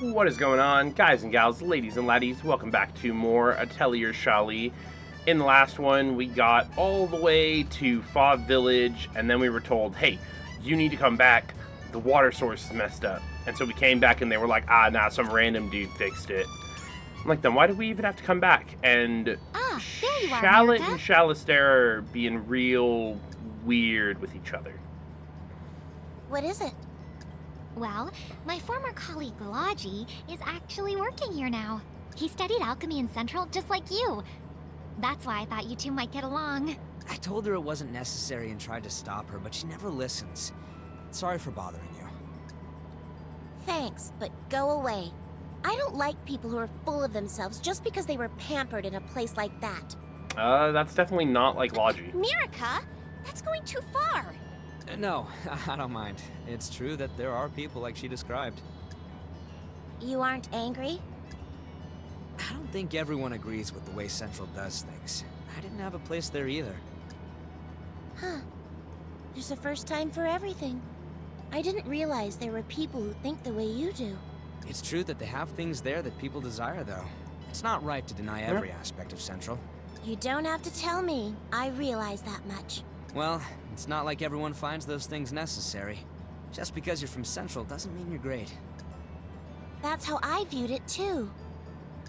What is going on, guys and gals, ladies and laddies? Welcome back to more Atelier Shallie. In the last one, we got all the way to Fog Village, and then we were told, hey, you need to come back. The water source is messed up. And so we came back, and they were like, nah, some random dude fixed it. I'm like, then why do we even have to come back? And there you are, Charlotte America. and Chalister are being real weird with each other. What is it? Well, my former colleague Logi is actually working here now. He studied alchemy in Central just like you. That's why I thought you two might get along. I told her it wasn't necessary and tried to stop her, but she never listens. Sorry for bothering you. Thanks, but go away. I don't like people who are full of themselves just because they were pampered in a place like that. That's definitely not like Logi. Mirika, that's going too far. No, I don't mind. It's true that there are people like she described. You aren't angry? I don't think everyone agrees with the way Central does things. I didn't have a place there either. Huh. There's a first time for everything. I didn't realize there were people who think the way you do. It's true that they have things there that people desire, though. It's not right to deny every aspect of Central. You don't have to tell me. I realize that much. Well, it's not like everyone finds those things necessary. Just because you're from Central doesn't mean you're great. That's how I viewed it, too.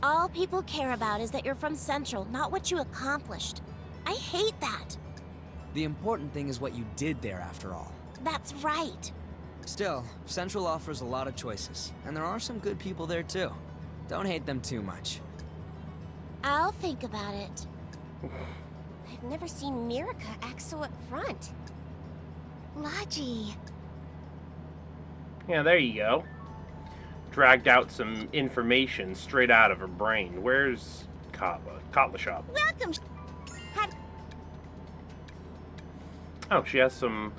All people care about is that you're from Central, not what you accomplished. I hate that. The important thing is what you did there, after all. That's right. Still, Central offers a lot of choices, and there are some good people there too. Don't hate them too much. I'll think about it. I've never seen Mirika act so upfront. Logi. Yeah, there you go. Dragged out some information straight out of her brain. Where's Katla? Katla shop. Welcome. Oh, she has some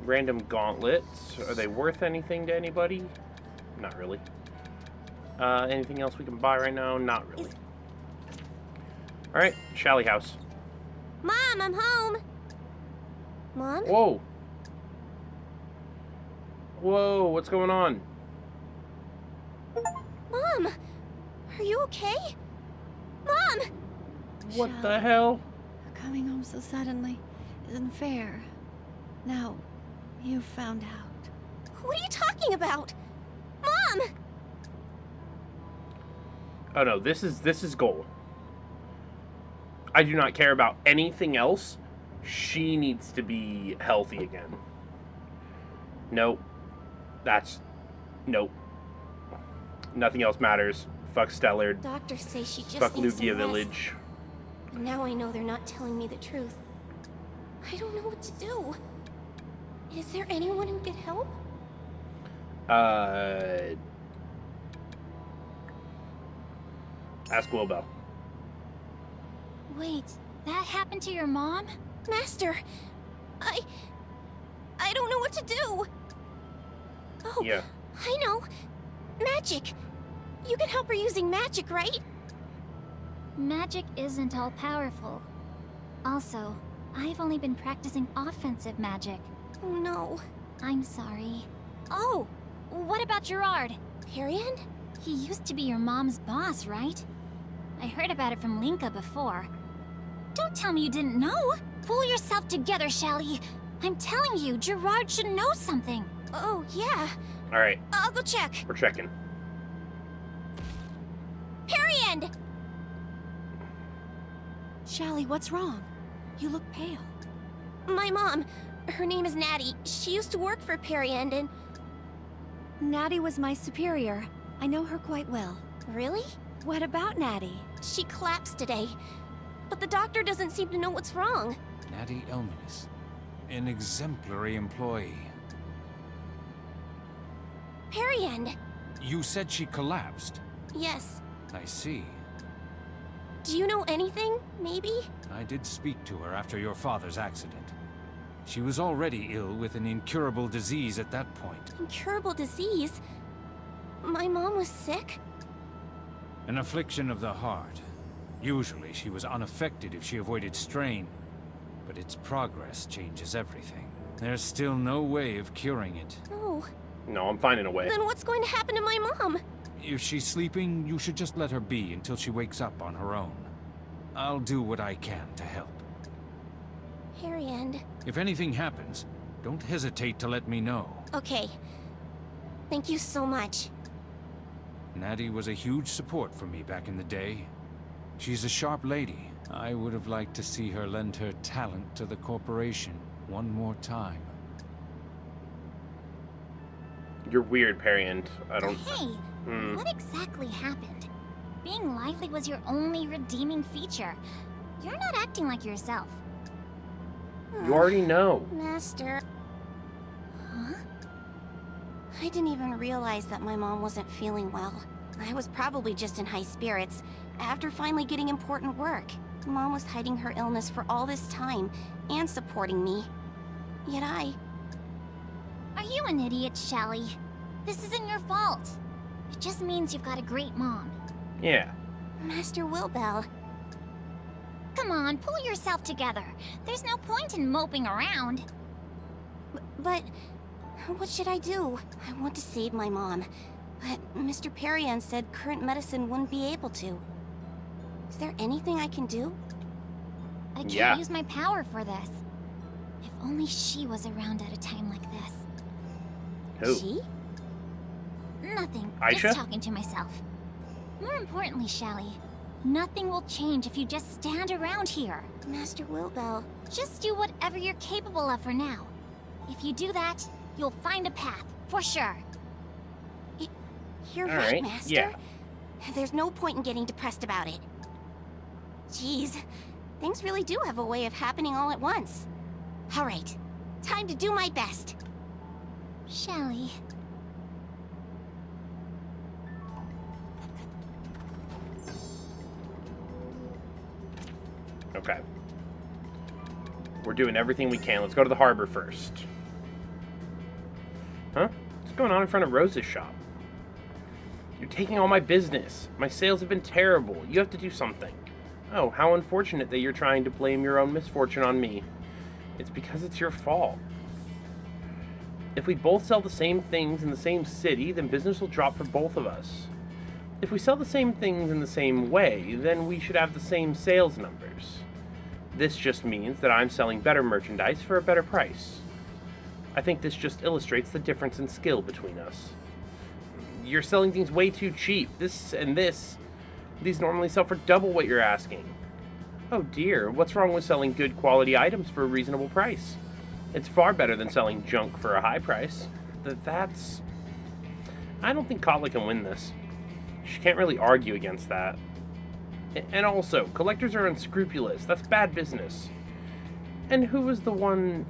random gauntlets. Are they worth anything to anybody? Not really. Anything else we can buy right now? Not really. Alright, Shallie house. Mom, I'm home. Mom? Whoa. Whoa, what's going on? Mom, are you okay? Mom! What the Shallie, hell? coming home so suddenly isn't fair. Now, you found out. What are you talking about? Mom! Oh no, this is goal. I do not care about anything else. She needs to be healthy again. Nope. Nope. Nothing else matters. Fuck Stellar. Doctors say she just Fuck needs some Lugia rest. Village. Now I know they're not telling me the truth. I don't know what to do. Is there anyone who could help? Ask Wilbel. Wait, that happened to your mom? Master, I don't know what to do. Oh, Yeah. I know. Magic. You can help her using magic, right? Magic isn't all powerful. Also, I've only been practicing offensive magic. Oh no. I'm sorry. Oh, what about Gerard? Perian? He used to be your mom's boss, right? I heard about it from Linka before. Don't tell me you didn't know! Pull yourself together, Shallie! I'm telling you, Gerard should know something! Oh, yeah. Alright, I'll go check. we're checking. Perian! Shallie, what's wrong? You look pale. My mom, her name is Natty. She used to work for Perian and... Natty was my superior. I know her quite well. Really? What about Natty? She collapsed today. But the doctor doesn't seem to know what's wrong. Natty Elmanis, an exemplary employee. Perian! You said she collapsed. Yes. I see. Do you know anything, maybe? I did speak to her after your father's accident. She was already ill with an incurable disease at that point. Incurable disease? My mom was sick? An affliction of the heart. Usually she was unaffected if she avoided strain, but its progress changes everything. There's still no way of curing it. Oh, No, I'm finding a way. Then what's going to happen to my mom? If she's sleeping, you should just let her be until she wakes up on her own. I'll do what I can to help. Harry and... If anything happens, don't hesitate to let me know. Okay. Thank you so much. Natty was a huge support for me back in the day. She's a sharp lady. I would have liked to see her lend her talent to the corporation one more time. You're weird, Perry, and I don't... Hey, what exactly happened? Being lively was your only redeeming feature. You're not acting like yourself. You already know. Master... Huh? I didn't even realize that my mom wasn't feeling well. I was probably just in high spirits after finally getting important work. Mom was hiding her illness for all this time and supporting me. Yet Are you an idiot, Shallie? This isn't your fault. It just means you've got a great mom. Yeah. Master Wilbell... Come on, pull yourself together. There's no point in moping around. But... what should I do? I want to save my mom. But Mr. Perian said current medicine wouldn't be able to. Is there anything I can do? I can't Yeah. use my power for this. If only she was around at a time like this. Who? She? Nothing. Aisha? Just talking to myself. More importantly, Shallie, nothing will change if you just stand around here. Master Wilbell... Just do whatever you're capable of for now. If you do that, you'll find a path, for sure. You're All right, right, Master. yeah. There's no point in getting depressed about it. Jeez, things really do have a way of happening all at once. All right, time to do my best. Shallie. Okay. We're doing everything we can. Let's go to the harbor first. Huh? What's going on in front of Rose's shop? You're taking all my business. My sales have been terrible. You have to do something. Oh, how unfortunate that you're trying to blame your own misfortune on me. It's because it's your fault. If we both sell the same things in the same city, then business will drop for both of us. If we sell the same things in the same way, then we should have the same sales numbers. This just means that I'm selling better merchandise for a better price. I think this just illustrates the difference in skill between us. You're selling things way too cheap. This and this. These normally sell for double what you're asking. Oh dear, what's wrong with selling good quality items for a reasonable price? It's far better than selling junk for a high price. That's... I don't think Katla can win this. She can't really argue against that. And also, collectors are unscrupulous. That's bad business. And who was the one,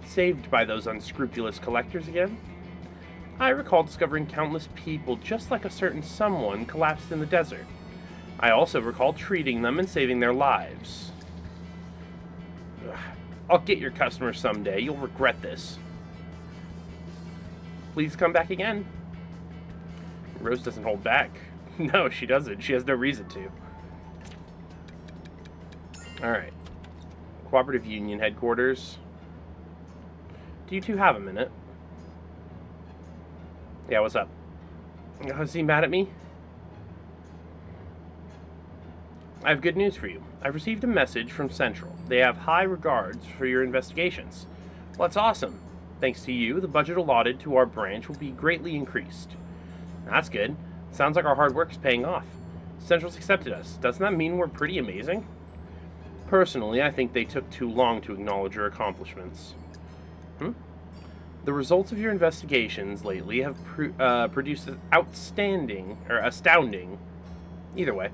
saved by those unscrupulous collectors again? I recall discovering countless people just like a certain someone collapsed in the desert. I also recall treating them and saving their lives. Ugh. I'll get your customers someday. You'll regret this. Please come back again. Rose doesn't hold back. No, she doesn't. She has no reason to. Alright. Cooperative Union headquarters. Do you two have a minute? Yeah, what's up? Is he mad at me? I have good news for you. I've received a message from Central. They have high regards for your investigations. Well, that's awesome. Thanks to you, the budget allotted to our branch will be greatly increased. That's good. Sounds like our hard work is paying off. Central's accepted us. Doesn't that mean we're pretty amazing? Personally, I think they took too long to acknowledge your accomplishments. The results of your investigations lately have produced astounding, either way,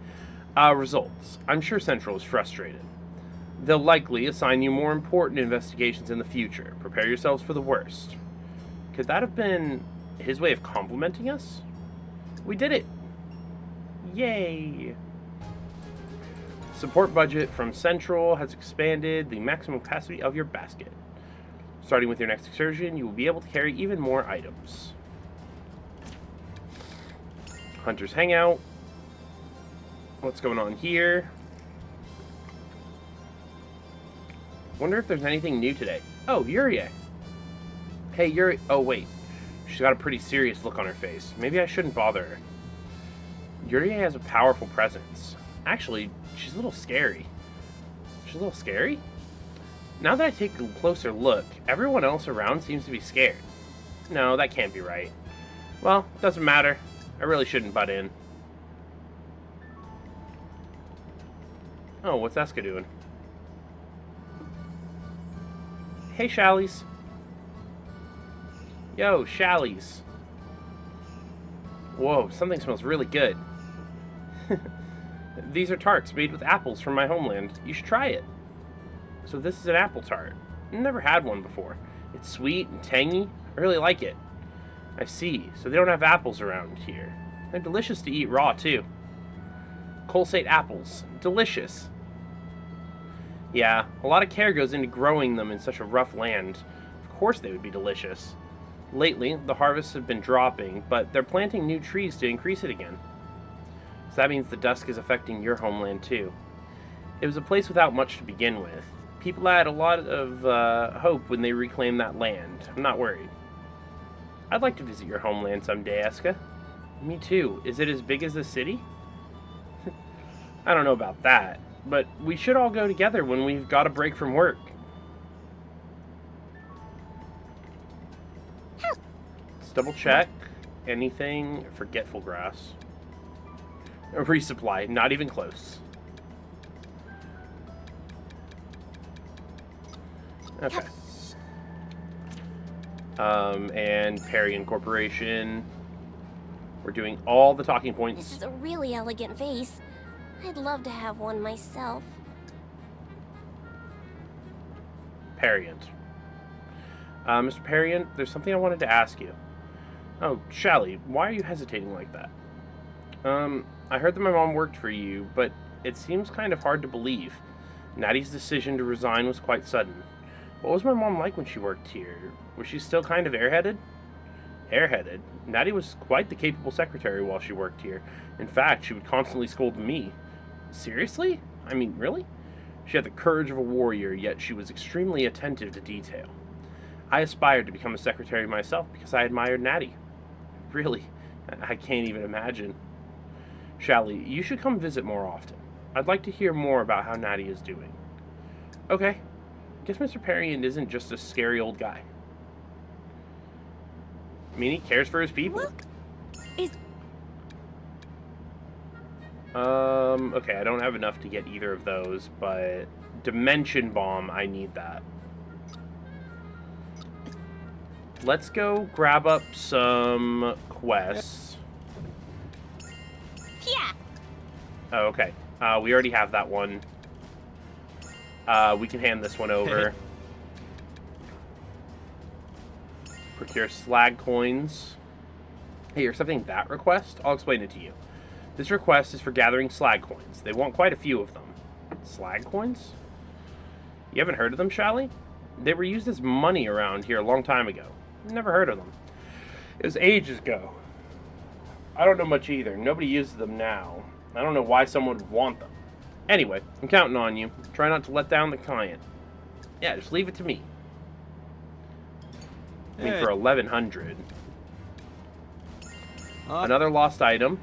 results. I'm sure Central is frustrated. They'll likely assign you more important investigations in the future. Prepare yourselves for the worst. Could that have been his way of complimenting us? We did it! Yay! Support budget from Central has expanded the maximum capacity of your basket. Starting with your next excursion, you will be able to carry even more items. Hunter's Hangout. What's going on here? Wonder if there's anything new today. Oh, Yuri. Hey, Yuri. Oh, wait. She's got a pretty serious look on her face. Maybe I shouldn't bother her. Yuri has a powerful presence. Actually, she's a little scary. She's a little scary? Now that I take a closer look, everyone else around seems to be scared. No, that can't be right. Well, doesn't matter. I really shouldn't butt in. Oh, what's Eska doing? Hey, Shallies. Yo, Shallies. Whoa, something smells really good. These are tarts made with apples from my homeland. You should try it. So this is an apple tart. I've never had one before. It's sweet and tangy. I really like it. I see. So they don't have apples around here. They're delicious to eat raw, too. Colsate apples. Delicious. Yeah, a lot of care goes into growing them in such a rough land. Of course they would be delicious. Lately, the harvests have been dropping, but they're planting new trees to increase it again. So that means the dusk is affecting your homeland, too. It was a place without much to begin with. People had a lot of hope when they reclaimed that land. I'm not worried. I'd like to visit your homeland someday, Eska. Me too. Is it as big as the city? I don't know about that, but we should all go together when we've got a break from work. Let's double check. Anything? Forgetful grass. A resupply. Not even close. Okay. And Perry Incorporation. We're doing all the talking points. This is a really elegant vase. I'd love to have one myself. Perriant. Mr. Perriant, there's something I wanted to ask you. Oh, Shallie, why are you hesitating like that? I heard that my mom worked for you, but it seems kind of hard to believe. Natty's decision to resign was quite sudden. What was my mom like when she worked here? Was she still kind of airheaded? Airheaded? Natty was quite the capable secretary while she worked here. In fact, she would constantly scold me. Seriously? I mean, really? She had the courage of a warrior, yet she was extremely attentive to detail. I aspired to become a secretary myself because I admired Natty. Really, I can't even imagine. Shallie, you should come visit more often. I'd like to hear more about how Natty is doing. Okay. Guess Mr. Perriand isn't just a scary old guy. I mean, he cares for his people. Look, is... Okay, I don't have enough to get either of those, but Dimension Bomb, I need that. Let's go grab up some quests. Yeah. Oh, okay. We already have that one. We can hand this one over. Procure slag coins. Hey, you're accepting that request? I'll explain it to you. This request is for gathering slag coins. They want quite a few of them. Slag coins? You haven't heard of them, Shallie? They were used as money around here a long time ago. Never heard of them. It was ages ago. I don't know much either. Nobody uses them now. I don't know why someone would want them. Anyway, I'm counting on you. Try not to let down the client. Yeah, just leave it to me. I mean, for 1,100. Another lost item.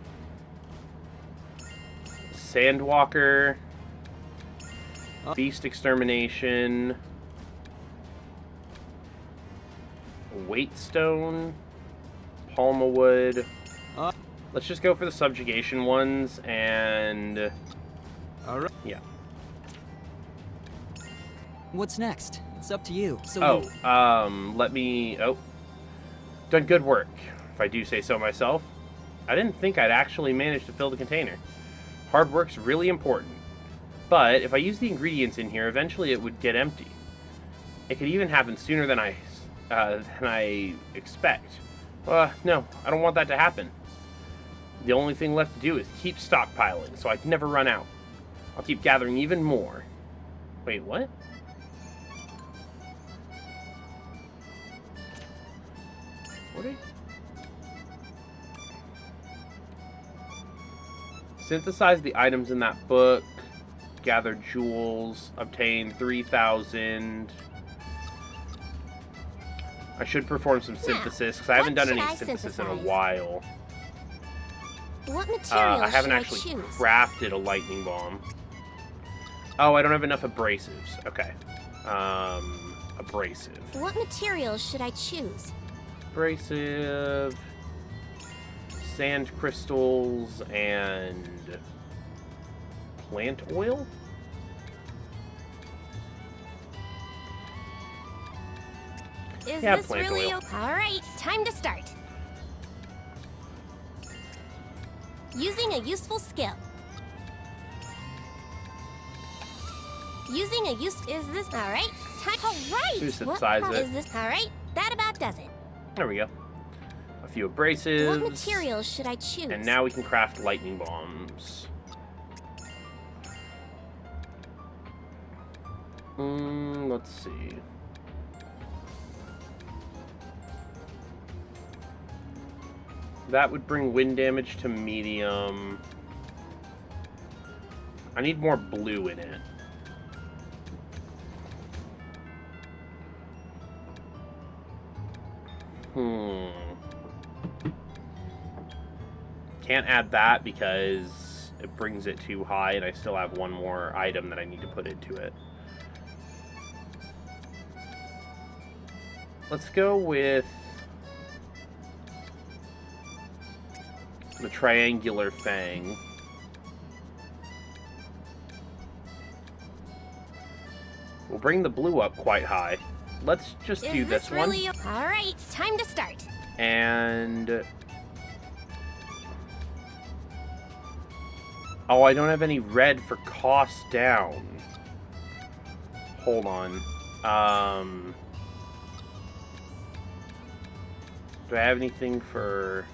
Sandwalker. Beast extermination. Waitstone. Palma wood. Let's just go for the subjugation ones and... Alright. Yeah. What's next? It's up to you. So let me... Oh. Done good work, if I do say so myself. I didn't think I'd actually manage to fill the container. Hard work's really important. But if I use the ingredients in here, eventually it would get empty. It could even happen sooner than I expect. No, I don't want that to happen. The only thing left to do is keep stockpiling, so I'd never run out. I'll keep gathering even more. Wait, what? What are you... Synthesize the items in that book. Gather jewels. Obtain 3,000. I should perform some synthesis, because I haven't done what any should I synthesis in a synthesize? while. What material I haven't should actually I choose? crafted a lightning bomb. Oh, I don't have enough abrasives. Okay. Abrasive. What material should I choose? Abrasive, sand crystals, and plant oil? Is Yeah, this plant really oil. Alright, time to start. Using a useful skill. Using a is this alright? Alright! Who synthesized it? Is this alright? That about does it. There we go. A few abrasives. What material should I choose? And now we can craft lightning bombs. Let's see. That would bring wind damage to medium. I need more blue in it. Can't add that because it brings it too high, and I still have one more item that I need to put into it. Let's go with the triangular fang. We'll bring the blue up quite high. Let's just do this one. Really alright, time to start. And oh, I don't have any red for cost down. Hold on. Do I have anything for...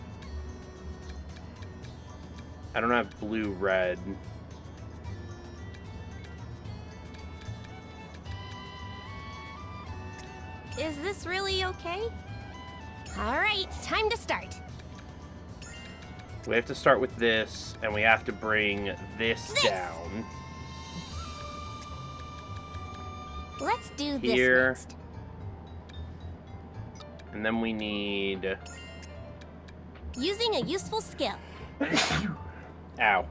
I don't have blue red. Is this really okay? Alright, time to start. We have to start with this, and we have to bring this down. Let's do this Here. next. And then we need... Using a useful skill. Ow.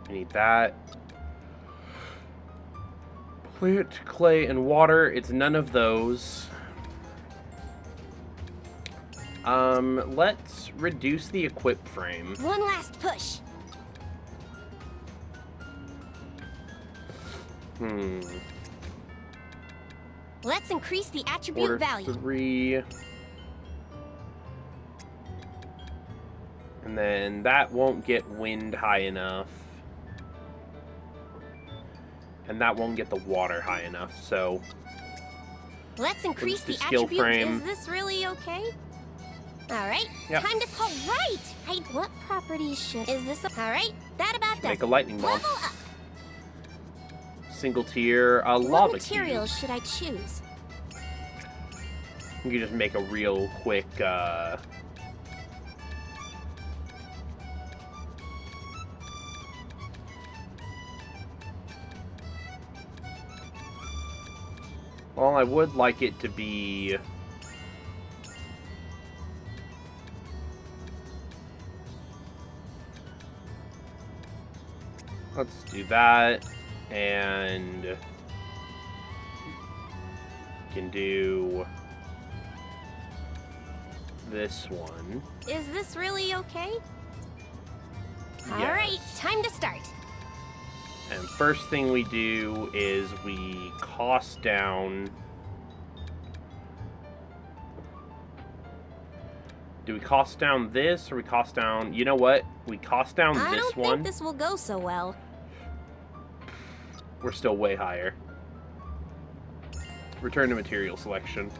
We need that. Plant, clay, and water. It's none of those. Let's reduce the equip frame. One last push. Let's increase the attribute Order value. 3. And then that won't get wind high enough. And that won't get the water high enough, so... Let's increase the the skill attribute. frame. Is this really okay? Alright, Yep. time to call right! What properties should... Is this... Alright, that about does Make a it. lightning bomb. Level up. Single tier, What lava materials cube. should I choose? You can just make a real quick, Well, I would like it to be... Let's do that, and... can do... this one. Is this really okay? Yes. Alright, time to start. And first thing we do is we cost down... Do we cost down this, or we cost down... You know what? We cost down I this don't one. think this will go so well. We're still way higher. Return to material selection.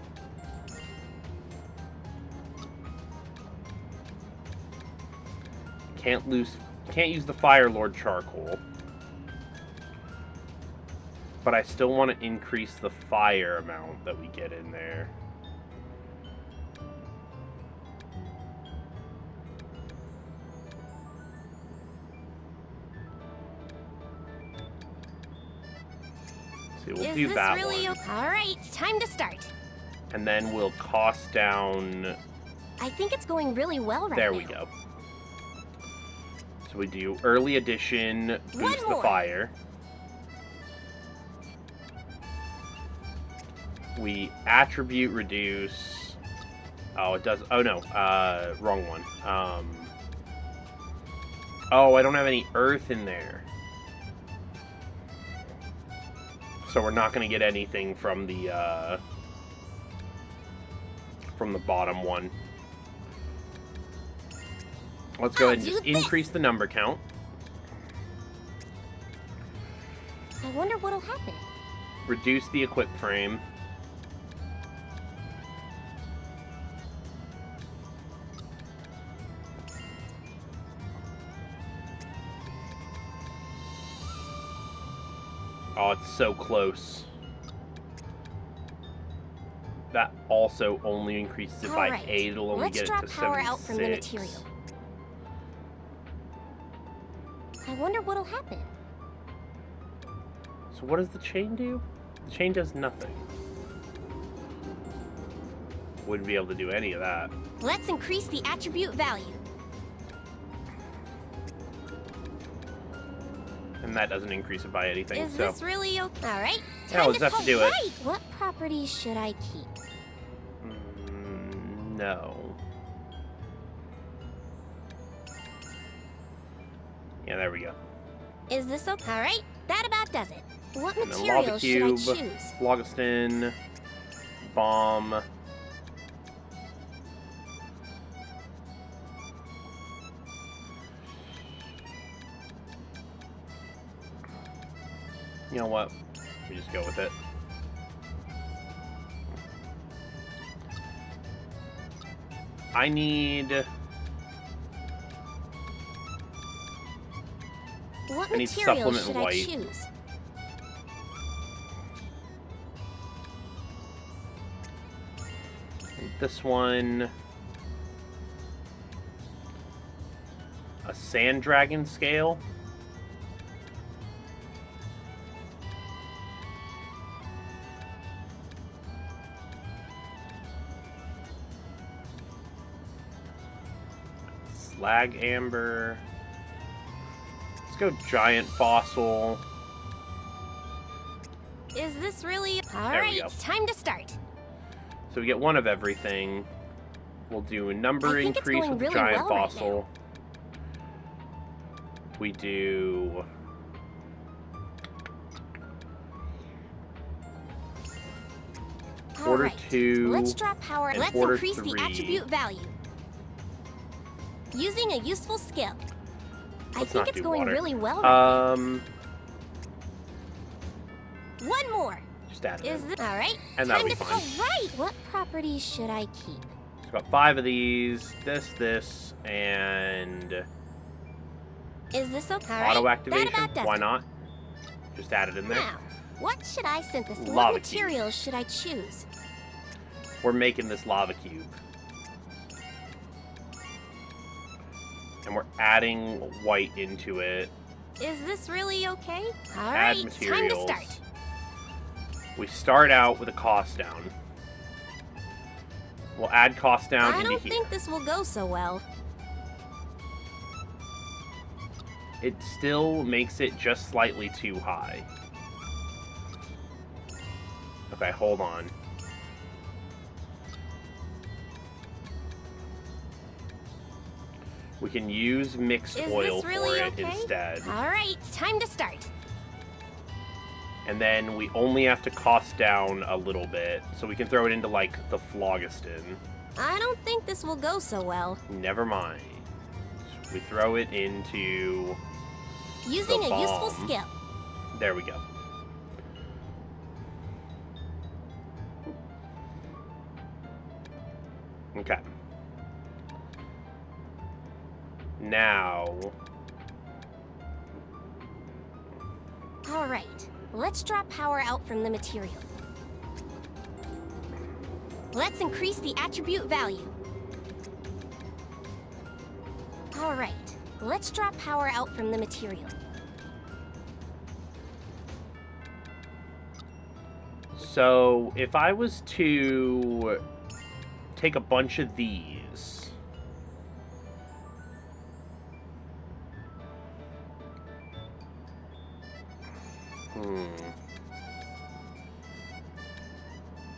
Can't use the Fire Lord charcoal. But I still want to increase the fire amount that we get in there. See, we'll Is do this that really one. Alright, time to start. And then we'll cost down... I think it's going really well right There now. we go. So we do early edition, boost the more. fire. We attribute reduce. Oh, it does. Oh no, wrong one. Oh, I don't have any earth in there. So we're not going to get anything from the bottom one. Let's go ahead and just increase the number count. I wonder what'll happen. Reduce the equip frame. Oh, it's so close. That also only increases it by 8. It'll only Let's get it drop to power 76. out from the material. I wonder what'll happen. So what does the chain do? The chain does nothing. Wouldn't be able to do any of that. Let's increase the attribute value. And that doesn't increase it by anything, Is so... this really okay? Alright. Yeah, let's have to do it. What properties should I keep? No. Yeah, there we go. Is this okay? Alright, that about does it. What And then lava material should I cube, choose? phlogiston, bomb. You know what? We just go with it. I need... What I need material supplement should white. I choose? This one... A sand dragon scale. Slag amber. Let's go giant fossil. Is this really... we Alright, go. time to start. So we get one of everything. We'll do a number I think it's increase going with the really giant well right fossil. We do... Order Alright, 2. let's drop power. and Let's order increase 3. the attribute value. Using a useful skill. I Let's think not it's do going water. really well right Um, now. One more. just add it Is in. this... Alright, And that'll time be to... fine. Alright, what properties should I keep? So got 5 of these, this, and Is this okay? Alright, auto that activation. about does Why it. not? Just add it in there. Now, what should I synthesize? Lava What cube. materials should I choose? We're making this lava cube. And we're adding white into it. Is this really okay? Add Alright, time to materials. start. We start out with a cost down. We'll add cost down I into don't here. think this will go so well. It still makes it just slightly too high. Okay, hold on. We can use mixed Is oil this really for okay? it instead. Alright, time to start. And then we only have to cost down a little bit, so we can throw it into, like, the phlogiston. I don't think this will go so well. Never mind. We throw it into... Using The a useful bomb. skill. There we go. Okay. Now... Alright, let's drop power out from the material. Let's increase the attribute value. Alright, let's drop power out from the material. So, if I was to take a bunch of these...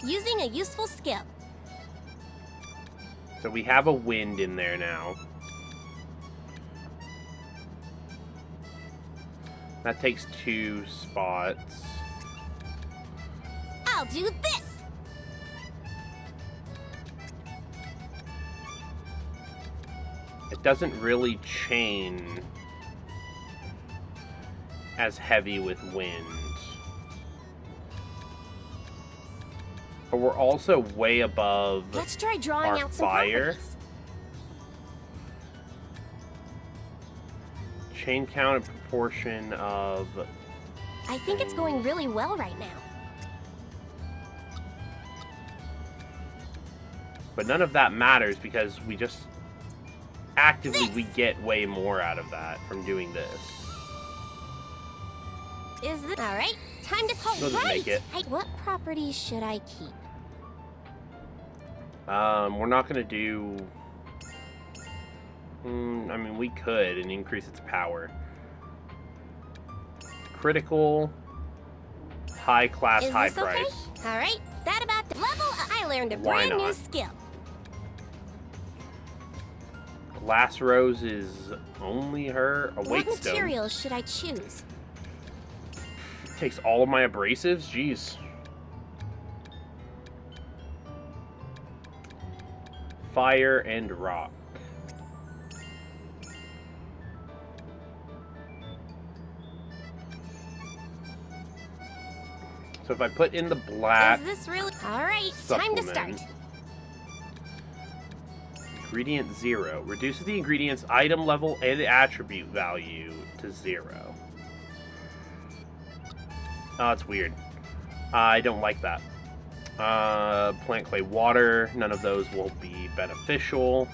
Using a useful skill. So we have a wind in there now. That takes 2 spots. I'll do this! It doesn't really chain as heavy with wind. But we're also way above Let's try drawing our out some fire. properties. Chain count and proportion of... I think it's going really well right now. But none of that matters because we just... Actively, we get way more out of that from doing this. Is this alright? Time to call We'll just make it. What properties should I keep? We're not gonna do... I mean, we could and increase its power. Critical, high class, Is high this okay? price. Alright, that about the level I learned a Why brand new not? skill. Glass rose is only her. A What weight stone. materials should I choose? Takes all of my abrasives? Jeez. Fire and rock. So if I put in the black Is this really alright? Time to start. supplement, ingredient 0 reduces the ingredient's item level and attribute value to 0. Oh, it's weird. I don't like that. Plant clay water, none of those will be beneficial.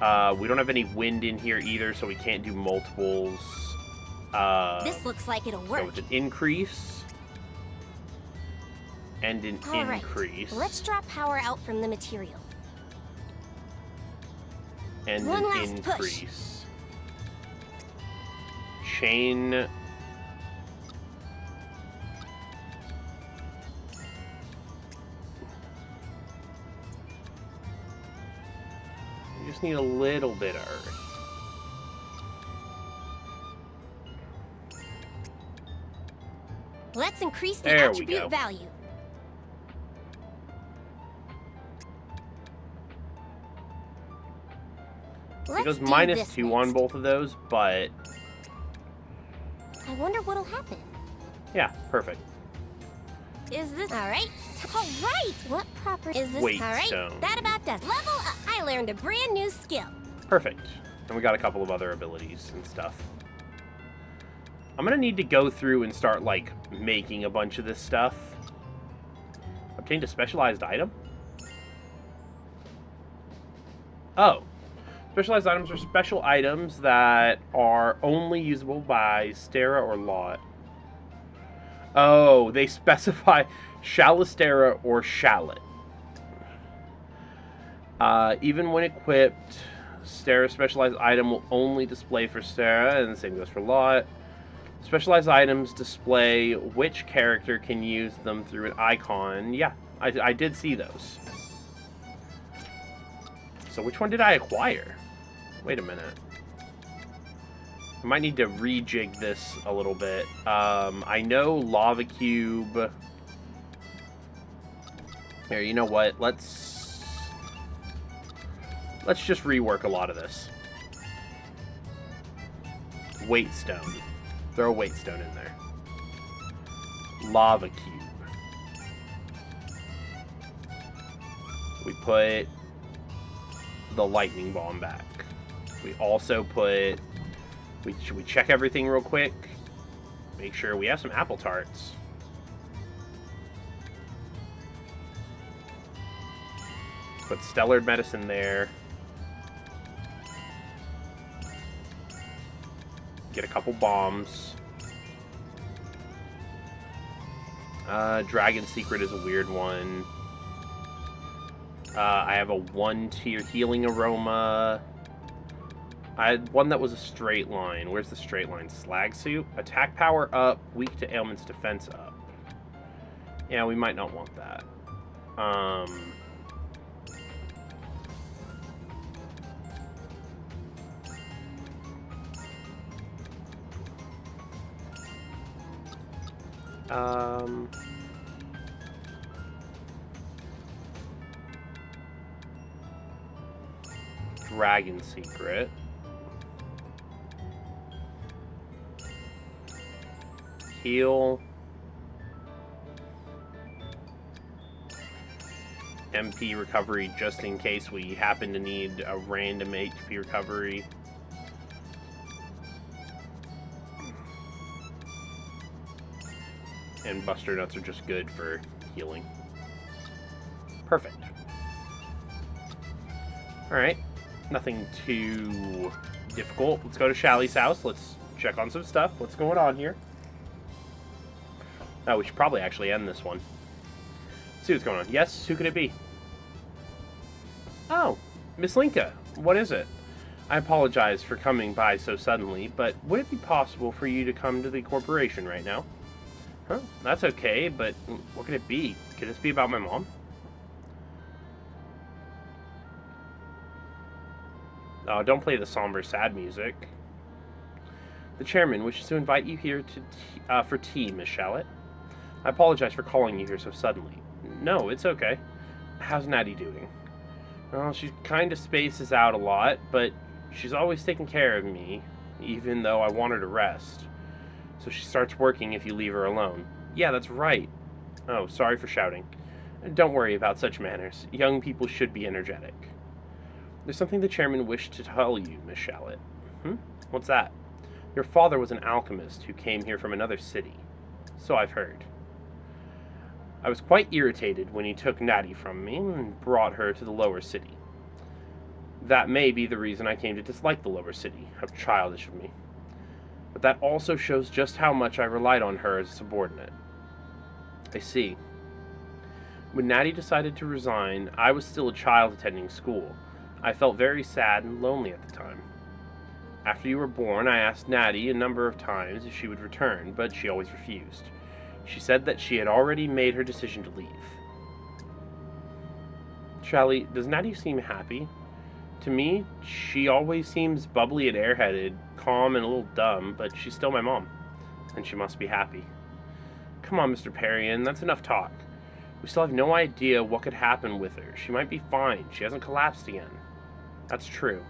We don't have any wind in here either, so we can't do multiples. This looks like it'll So work. with an increase and an Alright, increase let's draw power out from the material. and One an last push. increase. Chain. You just need a little bit of earth. Let's increase the There we attribute go. value. Let's It goes do minus this 2 on next. both of those, but I wonder what'll happen. yeah, perfect. Is this alright? Alright! What property is this? Weight Alright, stone. that about does. Level up! I learned a brand new skill. Perfect. And we got a couple of other abilities and stuff. I'm gonna need to go through and start, like, making a bunch of this stuff. Obtained a specialized item? Oh. Specialized items are special items that are only usable by Stera or Lot. Oh, they specify Shallistera or Shallot. Even when equipped, Stera's specialized item will only display for Stera, and the same goes for Lot. Specialized items display which character can use them through an icon. Yeah, I did see those. So which one did I acquire? Wait a minute. I might need to rejig this a little bit. I know Lava Cube. Here, you know what? Let's just rework a lot of this. Weight stone. Throw a weight stone in there. Lava Cube. We put the lightning bomb back. We also put... We check everything real quick. Make sure we have some apple tarts. Put stellar medicine there. Get a couple bombs. Dragon Secret is a weird one. I have a 1-tier healing aroma. I had one that was a straight line. Where's the straight line? Slag suit. Attack power up. Weak to ailments. Defense up. Yeah, we might not want that. Dragon Secret. Heal. MP recovery just in case we happen to need a random HP recovery. And Buster Nuts are just good for healing. Perfect. Alright. Nothing too difficult. Let's go to Shallie's house. Let's check on some stuff. What's going on here? Oh, we should probably actually end this one. See what's going on. Yes, who could it be? Oh, Miss Linka. What is it? I apologize for coming by so suddenly, but would it be possible for you to come to the corporation right now? Huh, that's okay, but what could it be? Could this be about my mom? Oh, don't play the somber, sad music. The chairman wishes to invite you here to for tea, Miss Shallie. I apologize for calling you here so suddenly. No, it's okay. How's Natty doing? Well, she kind of spaces out a lot, but she's always taking care of me, even though I want her to rest. So she starts working if you leave her alone. Yeah, that's right. Oh, sorry for shouting. Don't worry about such manners. Young people should be energetic. There's something the chairman wished to tell you, Miss Shallie. What's that? Your father was an alchemist who came here from another city. So I've heard. I was quite irritated when he took Natty from me and brought her to the lower city. That may be the reason I came to dislike the lower city. How childish of me. But that also shows just how much I relied on her as a subordinate. I see. When Natty decided to resign, I was still a child attending school. I felt very sad and lonely at the time. After you were born, I asked Natty a number of times if she would return, but she always refused. She said that she had already made her decision to leave. Shallie, does Natty seem happy? To me, she always seems bubbly and airheaded, calm and a little dumb, but she's still my mom. And she must be happy. Come on, Mr. Perrion, that's enough talk. We still have no idea what could happen with her. She might be fine. She hasn't collapsed again. That's true.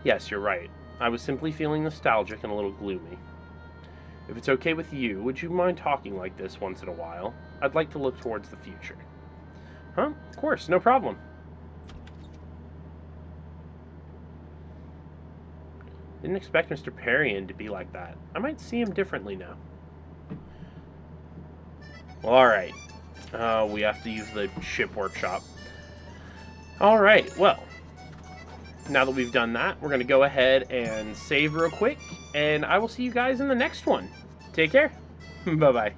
Yes, you're right. I was simply feeling nostalgic and a little gloomy. If it's okay with you, would you mind talking like this once in a while? I'd like to look towards the future. Huh? Of course, no problem. Didn't expect Mr. Perrion to be like that. I might see him differently now. Well, alright. We have to use the ship workshop. Alright, well. Now that we've done that, we're going to go ahead and save real quick. And I will see you guys in the next one. Take care. Bye-bye.